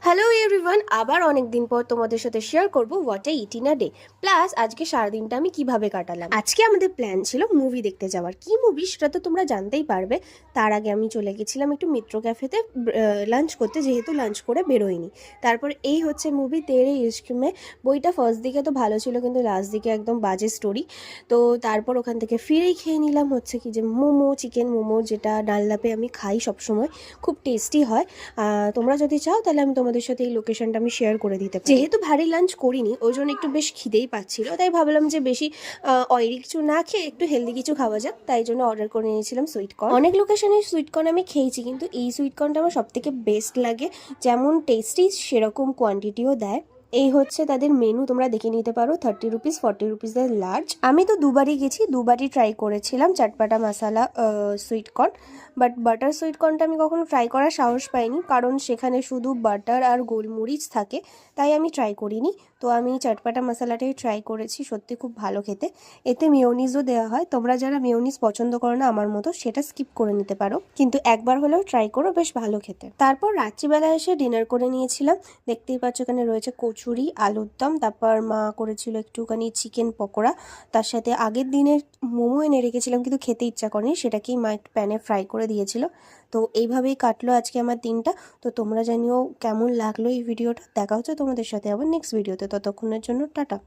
Hello everyone, আবার অনেক দিন পর তোমাদের সাথে শেয়ার করব what I it in a day. Plus আজকে সারাদিনটা আমি কিভাবে কাটালাম। আজকে আমাদের প্ল্যান ছিল মুভি দেখতে যাওয়ার। কি মুভি সেটা তো তোমরা জানতেই পারবে। তার আগে আমি চলে গেছিলাম একটু মিত্র ক্যাফেতে লাঞ্চ করতে, যেহেতু লাঞ্চ করে বেরোইনি। তারপর এই হচ্ছে মুভি তেরে ইশক মে। বইটা ফার্স্ট দিকে তো ভালো ছিল, কিন্তু লাস্ট দিকে একদম বাজে স্টোরি। তো তারপর ওখান থেকে ফিরেই খেয়ে নিলাম হচ্ছে কি যে মোমো, চিকেন মোমো, যেটা ডালনাপে আমি খাই সবসময়, খুব টেস্টি হয়। তোমরা যদি চাও তাহলে আমি তোমাদের সাথে এই লোকেশনটা আমি শেয়ার করে দিতে পারি। যেহেতু ভারী লাঞ্চ করিনি, ওই জন্য একটু বেশ খিদেই পাচ্ছিল, তাই ভাবলাম যে বেশি অয়েলি কিছু না খেয়ে একটু হেলদি কিছু খাওয়া যাক, তাই জন্য অর্ডার করে নিয়েছিলাম সুইটকর্ন। অনেক লোকেশনে সুইটকর্ন আমি খেয়েছি, কিন্তু এই সুইটকর্নটা আমার সব থেকে বেস্ট লাগে। যেমন টেস্টি সেরকম কোয়ান্টিটিও দেয়। এই হচ্ছে তাদের মেনু, তোমরা দেখে নিতে পারো। 30 রুপিস, 40 রুপিসের লার্জ। আমি তো দুবারই গেছি, দুবারই ট্রাই করেছিলাম চটপাটা মশালা সুইটকর্ন। বাট বাটার সুইটকর্নটা আমি কখনো ট্রাই করার সাহস পাইনি, কারণ সেখানে শুধু বাটার আর গোলমরিচ থাকে, তাই আমি ট্রাই করিনি। তো আমি চটপাটা মশালাটাই ট্রাই করেছি, সত্যি খুব ভালো খেতে। এতে মেয়োনিজও দেওয়া হয়, তোমরা যারা মেয়োনিজ পছন্দ করো না আমার মতো, সেটা স্কিপ করে নিতে পারো, কিন্তু একবার হলেও ট্রাই করো, বেশ ভালো খেতে। তারপর রাত্রিবেলা এসে ডিনার করে নিয়েছিলাম। দেখতেই পাচ্ছ এখানে রয়েছে কচুরি, আলুর দম, তারপর মা করেছিল একটুখানি চিকেন পকোড়া, তার সাথে আগের দিনের মোমো এনে রেখেছিলাম, কিন্তু খেতে ইচ্ছা করেনি, সেটাকেই মা একটু প্যানে ফ্রাই করে দিয়েছিল। তো এইভাবেই কাটলো আজকে আমার দিনটা। তো তোমরা জানিও কেমন লাগলো এই ভিডিওটা। দেখা হচ্ছে তোমাদের সাথে আবার নেক্সট ভিডিওতে, ততক্ষণের জন্য টাটা।